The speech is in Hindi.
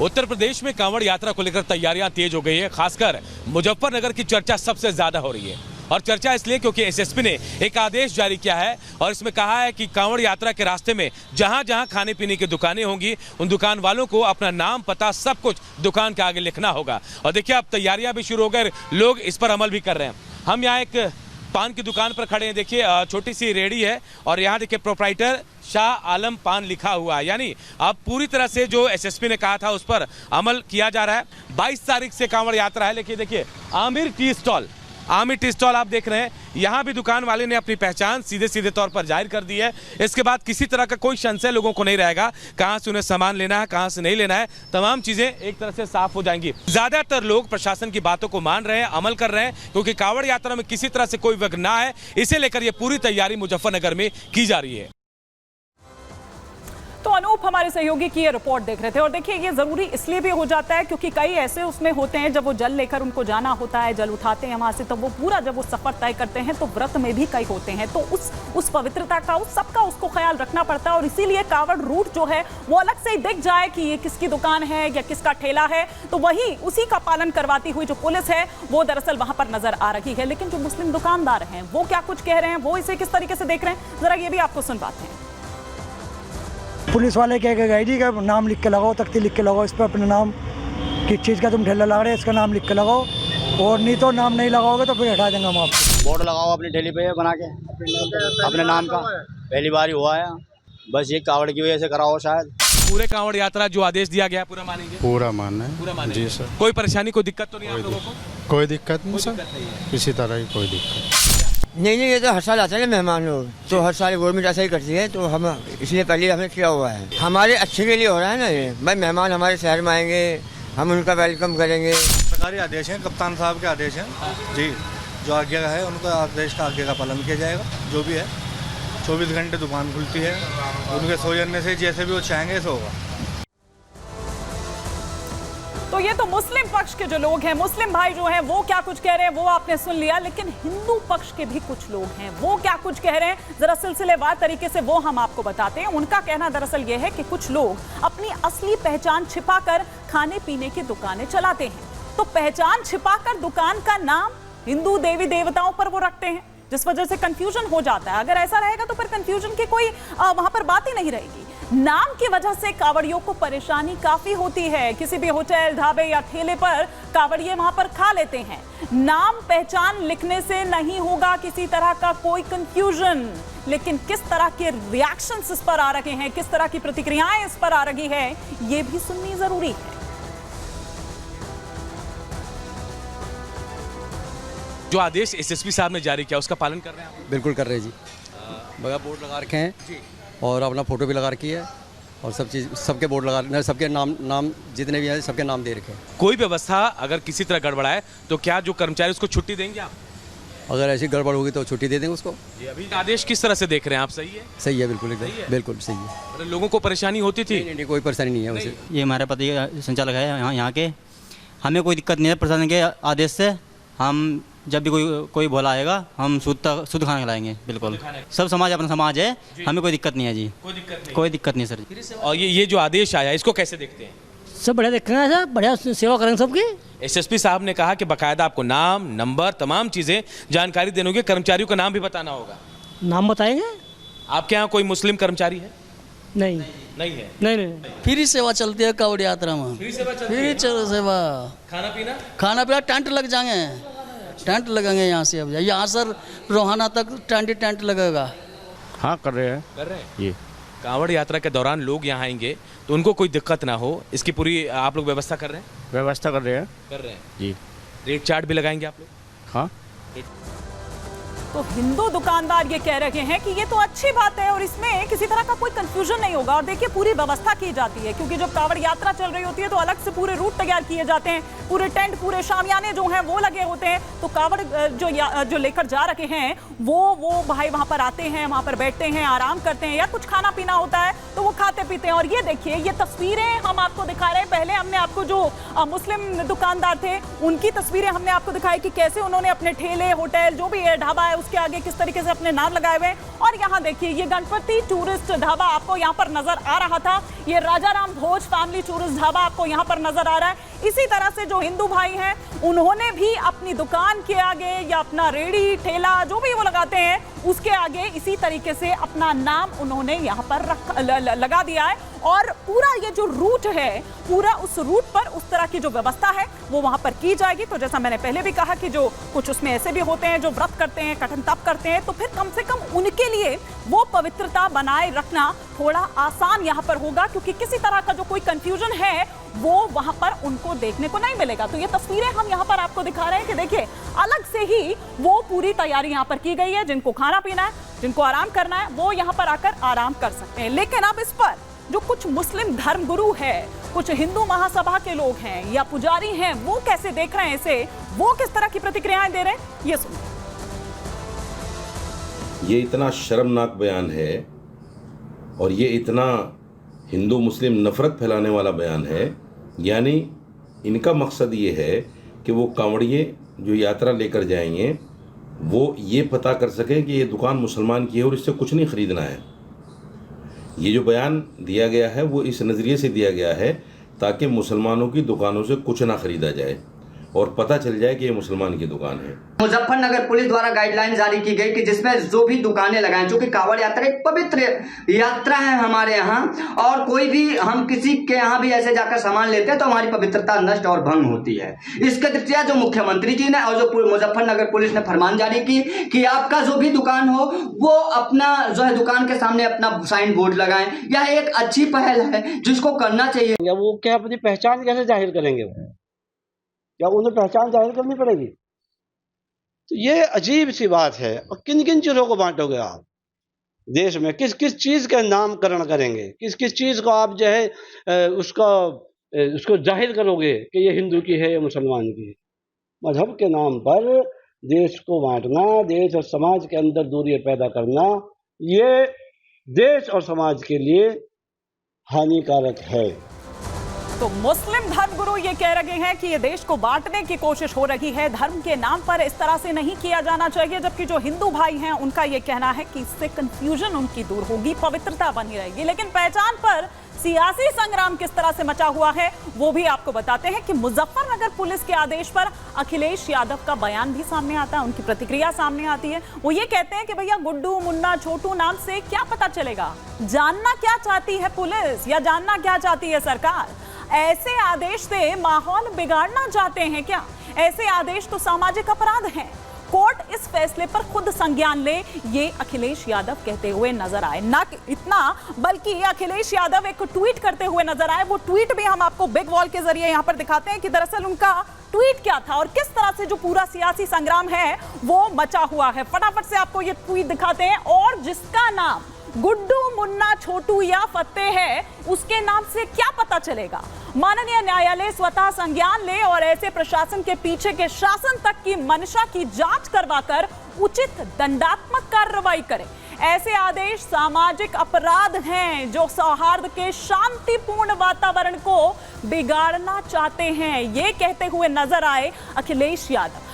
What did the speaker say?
उत्तर प्रदेश में कांवड़ यात्रा को लेकर तैयारियां तेज हो गई है। खासकर मुजफ्फरनगर की चर्चा सबसे ज्यादा हो रही है और चर्चा इसलिए क्योंकि एसएसपी ने एक आदेश जारी किया है और इसमें कहा है कि कांवड़ यात्रा के रास्ते में जहां जहां खाने पीने की दुकानें होंगी उन दुकान वालों को अपना नाम पता सब कुछ दुकान के आगे लिखना होगा। और देखिए अब तैयारियां भी शुरू हो गई, लोग इस पर अमल भी कर रहे हैं। हम यहाँ एक पान की दुकान पर खड़े हैं, देखिए छोटी सी रेहड़ी है और यहाँ देखिए प्रोप्राइटर शाह आलम पान लिखा हुआ है। यानी अब पूरी तरह से जो एसएसपी ने कहा था उस पर अमल किया जा रहा है। 22 तारीख से कांवड़ यात्रा है। लेकिन देखिए आमिर टी स्टॉल आप देख रहे हैं, यहाँ भी दुकान वाले ने अपनी पहचान सीधे सीधे तौर पर जाहिर कर दी है। इसके बाद किसी तरह का कोई संशय लोगों को नहीं रहेगा, कहाँ से उन्हें सामान लेना है, कहाँ से नहीं लेना है, तमाम चीजें एक तरह से साफ हो जाएंगी। ज्यादातर लोग प्रशासन की बातों को मान रहे हैं, अमल कर रहे हैं, क्योंकि कांवड़ यात्रा में किसी तरह से कोई विघ्न ना है, इसे लेकर ये पूरी तैयारी मुजफ्फरनगर में की जा रही है। तो अनूप हमारे सहयोगी की ये रिपोर्ट देख रहे थे और देखिए ये जरूरी इसलिए भी हो जाता है क्योंकि कई ऐसे उसमें होते हैं जब वो जल लेकर उनको जाना होता है, जल उठाते हैं वहां से, तो वो पूरा जब वो सफर तय करते हैं तो व्रत में भी कई होते हैं, तो उस पवित्रता का उस सबका उसको ख्याल रखना पड़ता है। और इसीलिए कांवड़ रूट जो है वो अलग से ही दिख जाए कि ये किसकी दुकान है या किसका ठेला है, तो वही उसी का पालन करवाती हुई जो पुलिस है वो दरअसल वहां पर नजर आ रही है। लेकिन जो मुस्लिम दुकानदार हैं वो क्या कुछ कह रहे हैं, वो इसे किस तरीके से देख रहे हैं, जरा ये भी आपको सुनवाते हैं। पुलिस वाले कह के गए जी का नाम लिख के लगाओ, तख्ती लिख के लगाओ, इस पर अपना नाम किस चीज़ का तुम ठेला लगा रहे हैं इसका नाम लिख के लगाओ, और नहीं तो नाम नहीं लगाओगे तो फिर हटा देंगे हम आपको। बोर्ड लगाओ अपनी ठेली पे बना के अपने नाम का, पहली बार ही हुआ है, बस ये कांवड़ की वजह से कराओ शायद। पूरे कांवड़ यात्रा जो आदेश दिया गया पूरा मानेंगे? पूरा मानना है, पूरा मानेंगे जी सर। कोई परेशानी कोई दिक्कत तो नहीं आप लोगों को? कोई दिक्कत नहीं सर, किसी तरह की कोई दिक्कत नहीं। ये तो हर साल आते हैं मेहमान लोग, तो हर साल गवर्नमेंट ऐसा ही करती है, तो हम इसलिए पहले हमने किया हुआ है, हमारे अच्छे के लिए हो रहा है ना ये। भाई मेहमान हमारे शहर में आएंगे, हम उनका वेलकम करेंगे। सरकारी आदेश हैं, कप्तान साहब के आदेश हैं जी, जो आज्ञा है उनका आदेश का आज्ञा का पालन किया जाएगा। जो भी है 24 घंटे दुकान खुलती है, उनके सो जाने से जैसे भी वो चाहेंगे ऐसा होगा। तो ये तो मुस्लिम पक्ष के जो लोग हैं, मुस्लिम भाई जो हैं वो क्या कुछ कह रहे हैं वो आपने सुन लिया, लेकिन हिंदू पक्ष के भी कुछ लोग हैं, वो क्या कुछ कह रहे हैं जरा सिलसिलेवार तरीके से वो हम आपको बताते हैं। उनका कहना दरअसल ये है कि कुछ लोग अपनी असली पहचान छिपाकर खाने पीने की दुकानें चलाते हैं, तो पहचान छिपाकर दुकान का नाम हिंदू देवी देवताओं पर वो रखते हैं, जिस वजह से कंफ्यूजन हो जाता है। अगर ऐसा रहेगा तो फिर कंफ्यूजन की कोई वहां पर बात ही नहीं रहेगी। नाम की वजह से कांवड़ियों को परेशानी काफी होती है। किसी भी होटल, ढाबे या ठेले पर कांवड़िये वहां पर खा लेते हैं। नाम पहचान लिखने से नहीं होगा किसी तरह का कोई कंफ्यूजन, लेकिन किस तरह के रिएक्शंस इस पर आ रहे हैं, किस तरह की प्रतिक्रियाएं इस पर आ रही है, ये भी सुननी जरूरी है। जो आदेश एसएसपी साहब ने जारी किया उसका पालन कर रहे हैं आप? बिल्कुल कर रहे हैं जी, बगैर बोर्ड लगा रखे हैं जी, और अपना फोटो भी लगा रखी है और सब चीज़, सबके बोर्ड लगा, सबके नाम जितने भी हैं सबके नाम दे रखे हैं। कोई व्यवस्था अगर किसी तरह गड़बड़ाए तो क्या जो कर्मचारी उसको छुट्टी देंगे आप? अगर ऐसी गड़बड़ होगी तो छुट्टी दे देंगे उसको। ये अभी आदेश किस तरह से देख रहे हैं आप? सही है? सही है, बिल्कुल बिल्कुल सही है। मतलब लोगों को परेशानी होती थी? नहीं, कोई परेशानी नहीं है उसे। ये हमारे पति संचालक है यहाँ के, हमें कोई दिक्कत नहीं है प्रशासन के आदेश से। हम जब भी कोई भोला आएगा हम शुद्ध खाना खिलाएंगे, बिल्कुल। सब समाज अपना समाज है, हमें कोई दिक्कत नहीं है जी, कोई दिक्कत नहीं सर। और ये जो आदेश आया इसको कैसे देखते हैं? सब बढ़िया देख रहे हैं सर, बढ़िया सेवा करेंगे सबकी। एसएसपी साहब ने कहा कि बकायदा आपको नाम, नंबर, तमाम चीजें जानकारी देने होगी, कर्मचारियों का नाम भी बताना होगा। नाम बताएंगे। आपके यहाँ कोई मुस्लिम कर्मचारी है? नहीं है। नहीं। फ्री सेवा चलती है कांवड़ यात्रा में, फ्री सेवा। खाना पीना टेंट लग जाएंगे, टेंट लगेंगे यहाँ से। अब यहाँ सर रोहाना तक टेंट लगेगा। हाँ कर रहे हैं ये कांवड़ यात्रा के दौरान लोग यहाँ आएंगे तो उनको कोई दिक्कत ना हो, इसकी पूरी आप लोग व्यवस्था कर रहे हैं? व्यवस्था कर रहे हैं जी। रेट चार्ट भी लगाएंगे आप लोग? हाँ। तो हिंदू दुकानदार ये कह रहे हैं कि ये तो अच्छी बात है और इसमें किसी तरह का कोई कंफ्यूजन नहीं होगा। और देखिए पूरी व्यवस्था की जाती है, क्योंकि जब कांवड़ यात्रा चल रही होती है तो अलग से पूरे रूट तैयार किए जाते हैं, पूरे टेंट, पूरे शामियाने जो हैं वो लगे होते हैं। तो कांवड़ जो लेकर जा रहे हैं वो भाई वहां पर आते हैं, वहां पर बैठते हैं, आराम करते हैं, या कुछ खाना पीना होता है तो वो खाते पीते हैं। और ये देखिए ये तस्वीरें हम आपको दिखा रहे हैं। पहले हमने आपको जो मुस्लिम दुकानदार थे उनकी तस्वीरें हमने आपको दिखाई कि कैसे उन्होंने अपने ठेले, होटल, जो भी है, ढाबा है, उसके आगे किस तरीके से अपने नाम लगाए हुए। और यहाँ देखिए ये गणपति टूरिस्ट ढाबा आपको यहाँ पर नजर आ रहा था, ये राजाराम भोज फैमिली टूरिस्ट ढाबा आपको यहाँ पर नजर आ रहा है। इसी तरह से जो हिंदू भाई हैं उन्होंने भी अपनी दुकान के आगे या अपना रेड़ी ठेला जो भी वो लगाते हैं उसके आगे इसी तरीके से अपना नाम उन्होंने यहाँ पर लगा दिया है। और पूरा ये जो रूट है, पूरा उस रूट पर उस तरह की जो व्यवस्था है वो वहां पर की जाएगी। तो जैसा मैंने पहले भी कहा कि जो कुछ उसमें ऐसे भी होते हैं जो व्रत करते हैं, कठिन तप करते हैं, तो फिर कम से कम उनके लिए वो पवित्रता बनाए रखना थोड़ा आसान यहाँ पर होगा, क्योंकि किसी तरह का जो कोई कंफ्यूजन है वो वहां पर उनको देखने को नहीं मिलेगा। तो ये तस्वीरें हम यहाँ पर आपको दिखा रहे हैं कि देखिए अलग से ही वो पूरी तैयारी यहाँ पर की गई है। जिनको खाना पीना है, जिनको आराम करना है, वो यहाँ पर आकर आराम कर सकते हैं। लेकिन अब इस पर जो कुछ मुस्लिम धर्मगुरु है, कुछ हिंदू महासभा के लोग हैं या पुजारी हैं, वो कैसे देख रहे हैं इसे, वो किस तरह की प्रतिक्रियाएं दे रहे हैं, ये सुनिए। ये इतना शर्मनाक बयान है और ये इतना हिंदू मुस्लिम नफरत फैलाने वाला बयान है। यानी इनका मकसद ये है कि वो कांवड़िए जो यात्रा लेकर जाएंगे वो ये पता कर सकें कि ये दुकान मुसलमान की है और इससे कुछ नहीं ख़रीदना है। ये जो बयान दिया गया है वो इस नज़रिए से दिया गया है ताकि मुसलमानों की दुकानों से कुछ ना ख़रीदा जाए और पता चल जाए कि ये मुसलमान की दुकान है। मुजफ्फरनगर पुलिस द्वारा गाइडलाइन जारी की गई कि जिसमें जो भी दुकानें लगाएं, जो कि कांवड़ यात्रा एक पवित्र यात्रा है हमारे यहाँ, और कोई भी हम किसी के यहाँ भी ऐसे जाकर सामान लेते हैं तो हमारी पवित्रता नष्ट और भंग होती है। इसके दृष्टिया जो मुख्यमंत्री जी ने और जो मुजफ्फरनगर पुलिस ने फरमान जारी की कि आपका जो भी दुकान हो वो अपना जो है दुकान के सामने अपना साइन बोर्ड लगाएं। यह एक अच्छी पहल है जिसको करना चाहिए। वो क्या अपनी पहचान कैसे जाहिर करेंगे, क्या उन्हें पहचान जाहिर करनी पड़ेगी? तो ये अजीब सी बात है। और किन किन चीज़ों को बांटोगे आप देश में, किस किस चीज़ का नामकरण करेंगे, किस किस चीज़ को आप जो है उसको जाहिर करोगे कि ये हिंदू की है या मुसलमान की है। मजहब के नाम पर देश को बांटना, देश और समाज के अंदर दूरी पैदा करना, ये देश और समाज के लिए हानिकारक है। तो मुस्लिम धर्मगुरु ये कह रहे हैं कि ये देश को बांटने की कोशिश हो रही है, धर्म के नाम पर इस तरह से नहीं किया जाना चाहिए। जबकि जो हिंदू भाई हैं उनका ये कहना है कि इससे कंफ्यूजन उनकी दूर होगी, पवित्रता बनी रहेगी। लेकिन पहचान पर सियासी संग्राम किस तरह से मचा हुआ है वो भी आपको बताते हैं कि मुजफ्फरनगर पुलिस के आदेश पर अखिलेश यादव का बयान भी सामने आता है, उनकी प्रतिक्रिया सामने आती है। वो ये कहते हैं कि भैया गुड्डू, मुन्ना, छोटू नाम से क्या पता चलेगा, जानना क्या चाहती है पुलिस या जानना क्या चाहती है सरकार? ऐसे आदेश से माहौल बिगाड़ना चाहते हैं क्या? ऐसे आदेश तो सामाजिक अपराध हैं। कोर्ट इस फैसले पर खुद संज्ञान ले, ये अखिलेश यादव कहते हुए नजर आए। ना इतना बल्कि अखिलेश यादव एक ट्वीट करते हुए नजर आए। वो ट्वीट भी हम आपको बिग वॉल के जरिए यहां पर दिखाते हैं कि दरअसल उनका ट्वीट क्या था और किस तरह से जो पूरा सियासी संग्राम है वो मचा हुआ है। फटाफट से आपको ये ट्वीट दिखाते हैं। और जिसका नाम गुड्डू, मुन्ना, छोटू या फत्ते है उसके नाम से क्या पता चलेगा? माननीय न्यायालय स्वतः संज्ञान ले और ऐसे प्रशासन के पीछे के शासन तक की मंशा की जांच करवाकर उचित दंडात्मक कार्रवाई करे। ऐसे आदेश सामाजिक अपराध हैं जो सौहार्द के शांतिपूर्ण वातावरण को बिगाड़ना चाहते हैं, ये कहते हुए नजर आए अखिलेश यादव।